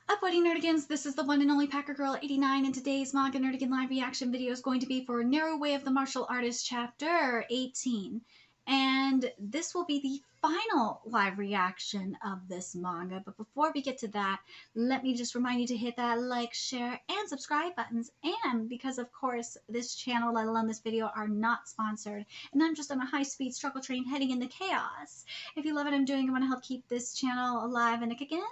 Up, Buddy Nerdigans, this is the one and only Packer Girl 89, and today's Manga Nerdigan live reaction video is going to be for Neru Way of the Martial Artist Chapter 18. And this will be the final live reaction of this manga. But before we get to that, let me just remind you to hit that like, share, and subscribe buttons. And because, of course, this channel, let alone this video, are not sponsored, and I'm just on a high-speed struggle train heading into chaos. If you love what I'm doing and want to help keep this channel alive and kicking,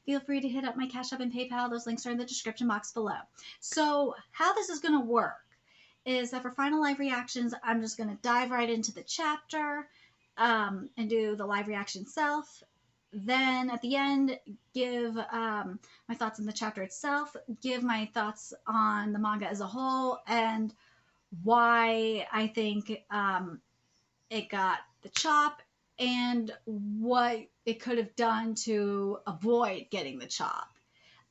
feel free to hit up my Cash App and PayPal. Those links are in the description box below. So how this is going to work is that for final live reactions, I'm just going to dive right into the chapter and do the live reaction itself. Then at the end, give my thoughts on the chapter itself, give my thoughts on the manga as a whole, and why I think it got the chop, and what it could have done to avoid getting the chop.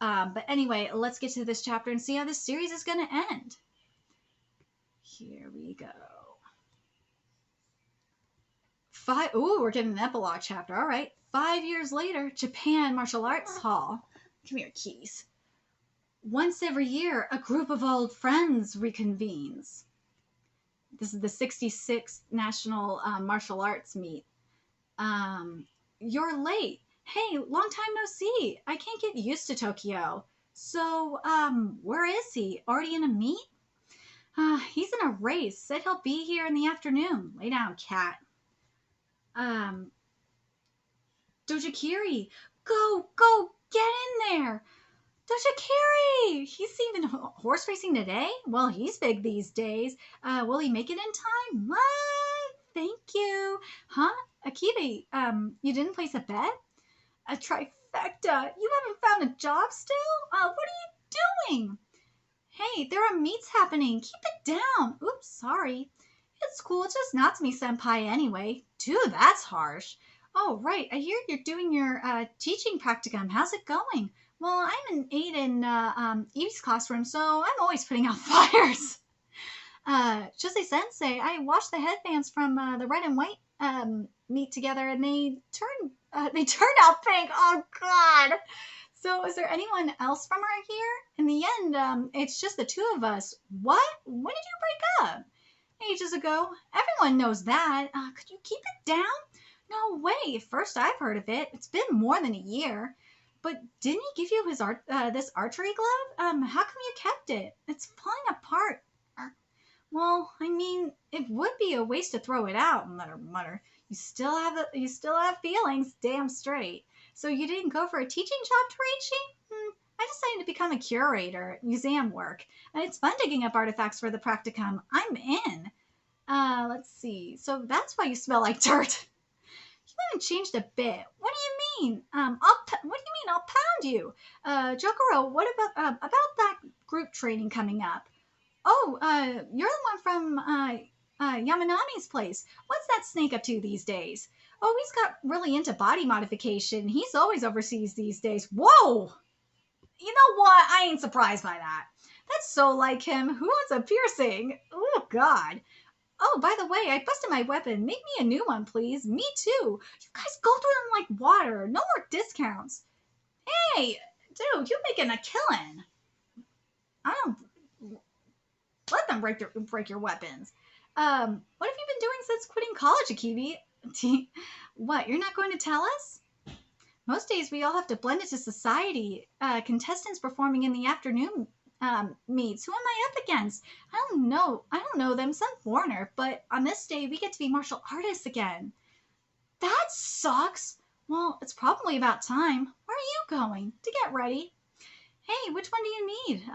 But anyway, let's get to this chapter and see how this series is going to end. Here we go. We're getting an epilogue chapter. All right. 5 years later, Japan Martial Arts Hall. Come here, Keys. Once every year, a group of old friends reconvenes. This is the 66th National Martial Arts Meet. You're late. Hey, long time no see. I can't get used to Tokyo. So, where is he? Already in a meet? He's in a race. Said he'll be here in the afternoon. Lay down, cat. Dojakiri, go, get in there. Dojakiri! He's even horse racing today? Well, he's big these days. Will he make it in time? What? Thank you. Huh? Akibi, you didn't place a bet? A trifecta. You haven't found a job still? What are you doing? Hey, there are meets happening. Keep it down. Oops, sorry. It's cool. It just knocks me, senpai, anyway. Dude, that's harsh. Oh, right. I hear you're doing your teaching practicum. How's it going? Well, I'm an aide in Evie's classroom, so I'm always putting out fires. Chise Sensei, I watched the headbands from the red and white meet together, and they turned out pink. Oh, God. So is there anyone else from her here? In the end, it's just the two of us. What? When did you break up? Ages ago. Everyone knows that. Could you keep it down? No way. First I've heard of it. It's been more than a year. But didn't he give you his this archery glove? How come you kept it? It's falling apart. Well, I mean, it would be a waste to throw it out. Mutter. You still have feelings, damn straight. So you didn't go for a teaching job, Toriichi? I decided to become a curator, museum work. And it's fun digging up artifacts for the practicum. I'm in. Let's see. So that's why you smell like dirt. You haven't changed a bit. What do you mean? What do you mean? I'll pound you. Jokoro, what about that group training coming up? Oh, you're the one from Yamanami's place. What's that snake up to these days? Oh, he's got really into body modification. He's always overseas these days. Whoa! You know what? I ain't surprised by that. That's so like him. Who wants a piercing? Oh, God. Oh, by the way, I busted my weapon. Make me a new one, please. Me too. You guys go through them like water. No more discounts. Hey, dude, you're making a killing. I don't... Let them break your weapons. What have you been doing since quitting college, Akibi? What, you're not going to tell us? Most days we all have to blend into society. Contestants performing in the afternoon meets. Who am I up against? I don't know them, some foreigner. But on this day, we get to be martial artists again. That sucks. Well, it's probably about time. Where are you going? To get ready. Hey, which one do you need?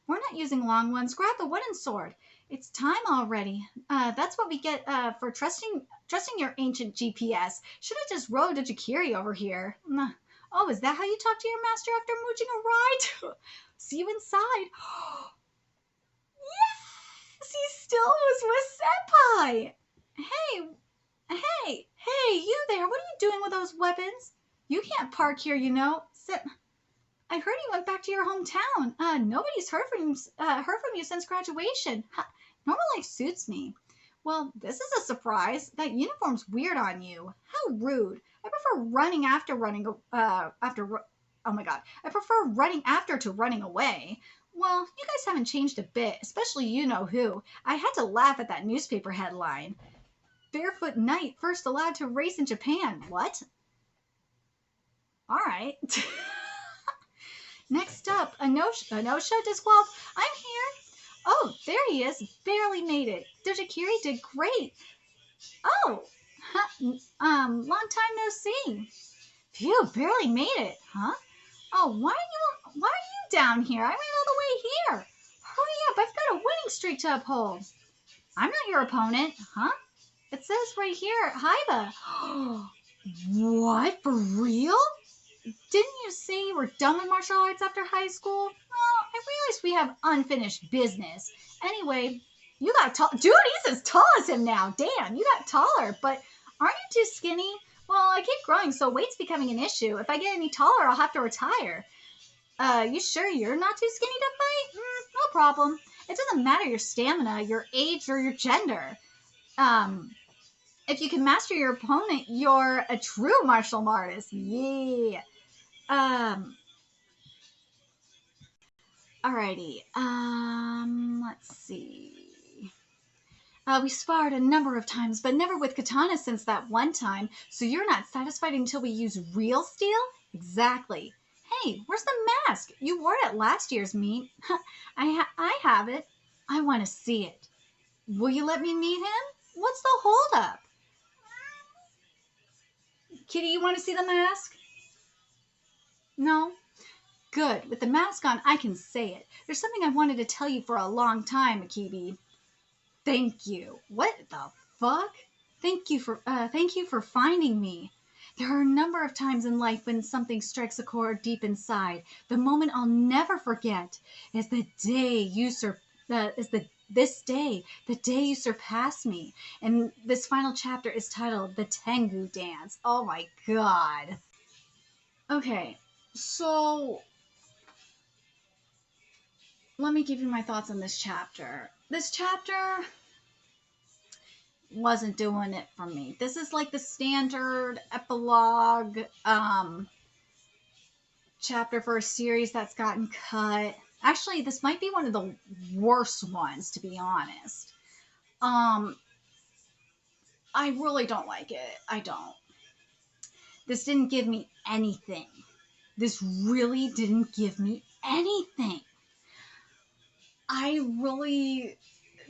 We're not using long ones. Grab the wooden sword. It's time already. That's what we get for trusting your ancient GPS. Should have just rode a Jakiri over here. Oh, is that how you talk to your master after mooching a ride? See you inside. Yes! He still was with Senpai! Hey, you there. What are you doing with those weapons? You can't park here, you know. I heard you went back to your hometown. Nobody's heard from you since graduation. Normal life suits me. Well, this is a surprise. That uniform's weird on you. How rude. I prefer running after oh my God, I prefer running after to running away. Well, you guys haven't changed a bit, especially you know who. I had to laugh at that newspaper headline. Barefoot Knight first allowed to race in Japan. What? All right. Next up, Anosha disqualified. I'm here. Oh, there he is. Barely made it. Dojakiri did great. Oh, long time no see. Phew, barely made it, huh? Oh, why are you down here? I ran all the way here. Hurry up, I've got a winning streak to uphold. I'm not your opponent, huh? It says right here, Haiba. What, for real? Didn't you say you were done with martial arts after high school? Well, I realize we have unfinished business. Anyway, you got tall. Dude, he's as tall as him now. Damn, you got taller, but aren't you too skinny? Well, I keep growing, so weight's becoming an issue. If I get any taller, I'll have to retire. You sure you're not too skinny to fight? No problem. It doesn't matter your stamina, your age, or your gender. If you can master your opponent, you're a true martial artist. Yeah. Alrighty. Let's see. We sparred a number of times, but never with katana since that one time. So you're not satisfied until we use real steel? Exactly. Hey, where's the mask? You wore it at last year's meet. I have it. I want to see it. Will you let me meet him? What's the holdup? Kitty, you want to see the mask? No? Good. With the mask on, I can say it. There's something I wanted to tell you for a long time, Akibi. Thank you. What the fuck? Thank you for finding me. There are a number of times in life when something strikes a chord deep inside. The moment I'll never forget is the day the day you surpassed me. And this final chapter is titled The Tengu Dance. Oh my god. Okay, so let me give you my thoughts on this chapter. This chapter wasn't doing it for me. This is like the standard epilogue chapter for a series that's gotten cut. Actually, this might be one of the worst ones, to be honest. I really don't like it. I don't. This didn't give me anything. This really didn't give me anything. I really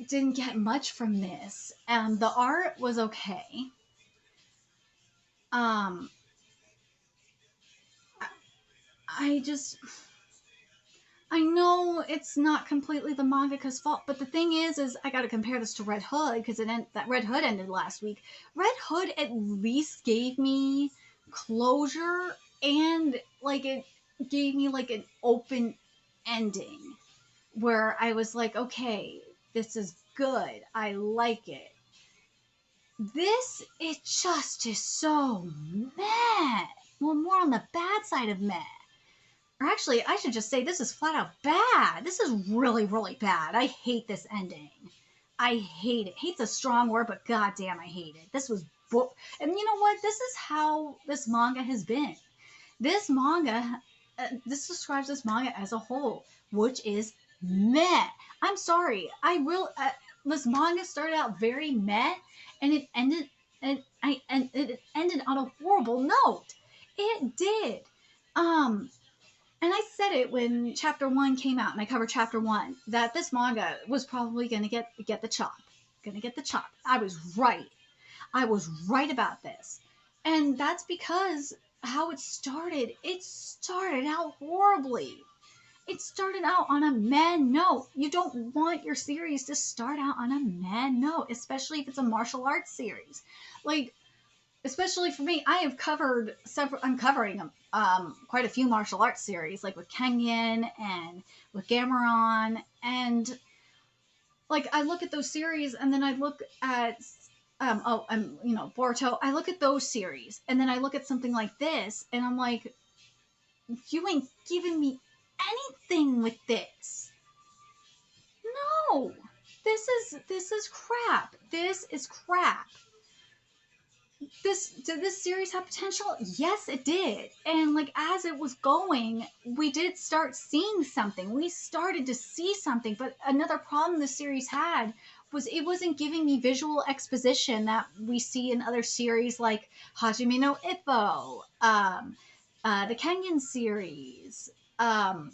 didn't get much from this. The art was okay. I know it's not completely the mangaka's fault, but the thing is I got to compare this to Red Hood because that Red Hood ended last week. Red Hood at least gave me closure and like it gave me like an open ending where I was like, okay, this is good. I like it. This, it just is so meh. Well, more on the bad side of meh. Or actually, I should just say this is flat out bad. This is really, really bad. I hate this ending. I hate it. Hate's a strong word, but goddamn, I hate it. This was and you know what? This is how this manga has been. This manga, this describes this manga as a whole, which is meh. I'm sorry. This manga started out very meh, and it ended, and it ended on a horrible note. It did. And I said it when chapter 1 came out, and I covered chapter 1, that this manga was probably going to get the chop. Gonna get the chop. I was right. I was right about this. And that's because how it started out horribly. It started out on a meh note. You don't want your series to start out on a meh note, especially if it's a martial arts series. Like, especially for me, I'm covering quite a few martial arts series, like with Kengan and with Gameron, and like I look at those series, and then I look at Boruto. I look at those series, and then I look at something like this, and I'm like, you ain't giving me anything with this. No, this is crap. This is crap. did this series have potential? Yes, it did. And like as it was going, we did start seeing something. We started to see something. But another problem the series had was it wasn't giving me visual exposition that we see in other series like Hajime no Ippo, the Kengan series. Um,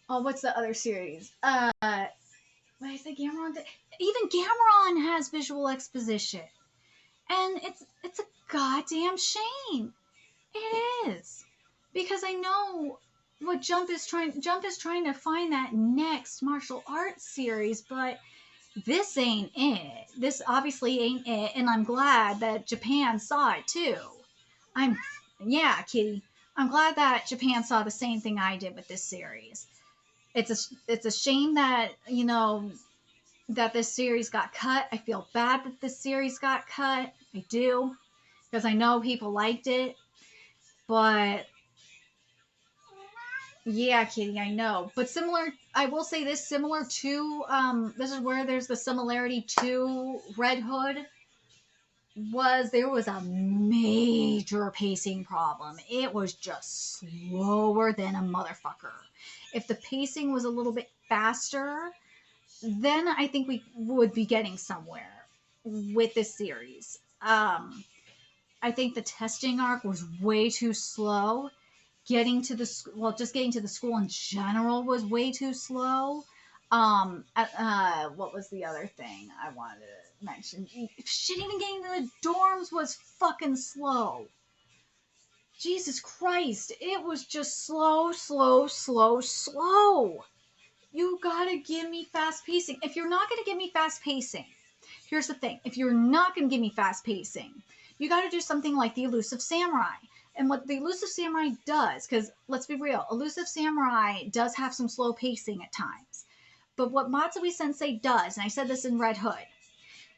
oh, what's the other series? What is it? Gameron? Even Gameron has visual exposition, and it's a goddamn shame. It is, because I know what Jump is trying to find that next martial arts series, but this ain't it. This obviously ain't it, and I'm glad that Japan saw it too. I'm yeah, Kitty. I'm glad that Japan saw the same thing I did with this series. It's a shame that that this series got cut. I feel bad that this series got cut. I do, because I know people liked it. But yeah, Kitty, I know. But similar, I will say this: similar to this is where there's the similarity to Red Hood. There was a major pacing problem. It was just slower than a motherfucker. If the pacing was a little bit faster, then I think we would be getting somewhere with this series. I think the testing arc was way too slow. Just getting to the school in general was way too slow. What was the other thing I wanted to mention? Shit, even getting to the dorms was fucking slow. Jesus Christ, it was just slow, slow, slow, slow. You gotta give me fast pacing. If you're not gonna give me fast pacing, here's the thing. If you're not gonna give me fast pacing, you gotta do something like the Elusive Samurai. And what the Elusive Samurai does, because let's be real, Elusive Samurai does have some slow pacing at times. But what Matsui Sensei does, and I said this in Red Hood,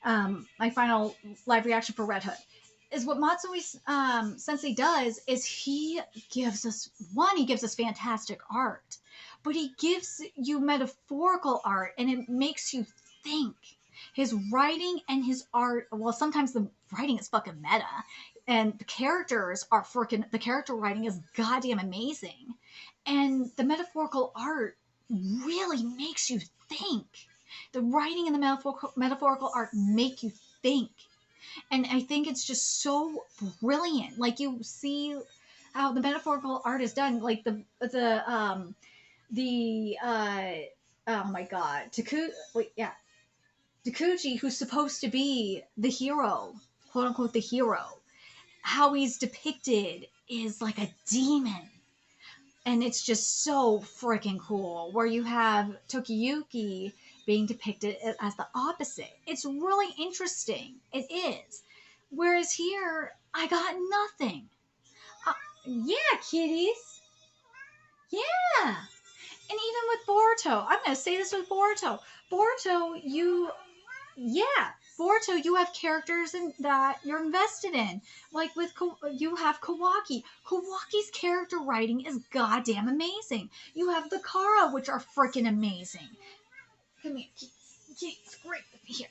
my final live reaction for Red Hood, is what Matsui Sensei does is he gives us fantastic art, but he gives you metaphorical art, and it makes you think. His writing and his art, well, sometimes the writing is fucking meta, and the character writing is goddamn amazing, and the metaphorical art really makes you think. The writing and the metaphorical art make you think, and I think it's just so brilliant. Like you see how the metaphorical art is done, like the oh my god, Takuji, who's supposed to be the hero, quote unquote the hero, how he's depicted is like a demon. And it's just so freaking cool. Where you have Tokiyuki being depicted as the opposite. It's really interesting. It is. Whereas here, I got nothing. Yeah, kitties. Yeah. And even with Boruto, I'm going to say this with Boruto. Boruto, yeah, Boruto, you have characters that you're invested in. Like you have Kawaki. Kawaki's character writing is goddamn amazing. You have the Kara, which are freaking amazing. Come here, get great here.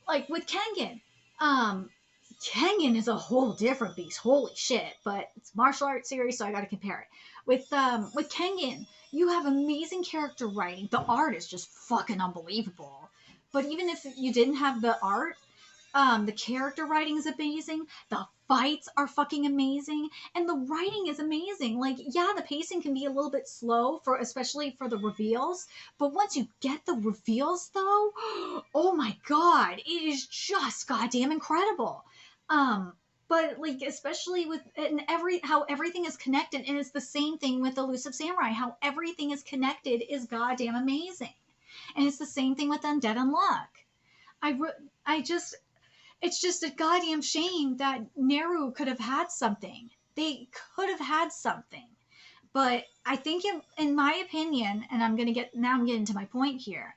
Like with Kengan, Kengan is a whole different beast. Holy shit! But it's a martial arts series, so I got to compare it. With Kengan, you have amazing character writing. The art is just fucking unbelievable. But even if you didn't have the art, the character writing is amazing. The fights are fucking amazing, and the writing is amazing. Like, yeah, the pacing can be a little bit slow especially for the reveals. But once you get the reveals, though, oh my god, it is just goddamn incredible. Um, but like, especially with how everything is connected, and it's the same thing with Elusive Samurai. How everything is connected is goddamn amazing, and it's the same thing with Undead Unluck. I just it's just a goddamn shame that Neru could have had something. They could have had something. But I think, in my opinion, and I'm getting to my point here.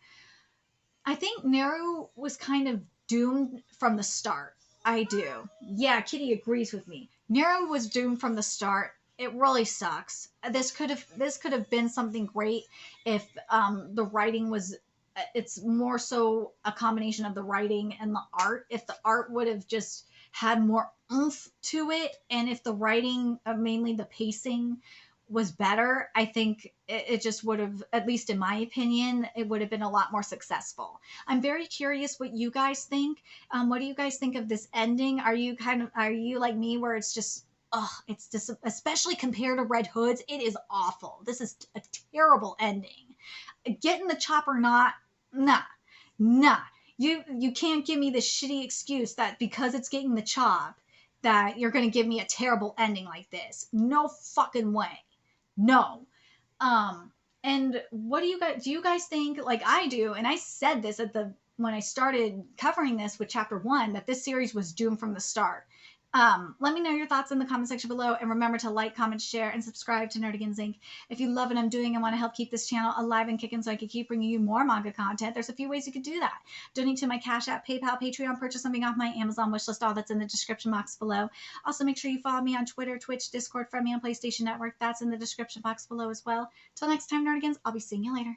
I think Neru was kind of doomed from the start. I do. Yeah, Kitty agrees with me. Neru was doomed from the start. It really sucks. This could have been something great if the writing was. It's more so a combination of the writing and the art. If the art would have just had more oomph to it, and if the writing, mainly the pacing, was better, I think it just would have, at least in my opinion, it would have been a lot more successful. I'm very curious what you guys think. What do you guys think of this ending? Are you like me, where it's just, oh, it's just, especially compared to Red Hood's, it is awful. This is a terrible ending. Getting the chopper, not, nah, nah. You can't give me this shitty excuse that because it's getting the chop that you're going to give me a terrible ending like this. No fucking way. No. Um, and what do you guys think, like I do, and I said this when I started covering this with chapter 1, that this series was doomed from the start. Let me know your thoughts in the comment section below, and remember to like, comment, share, and subscribe to Nerdigans Inc. If you love what I'm doing and want to help keep this channel alive and kicking so I can keep bringing you more manga content, there's a few ways you could do that. Donate to my Cash App, PayPal, Patreon, purchase something off my Amazon wishlist, all that's in the description box below. Also, make sure you follow me on Twitter, Twitch, Discord, friend me on PlayStation Network. That's in the description box below as well. Till next time, Nerdigans, I'll be seeing you later.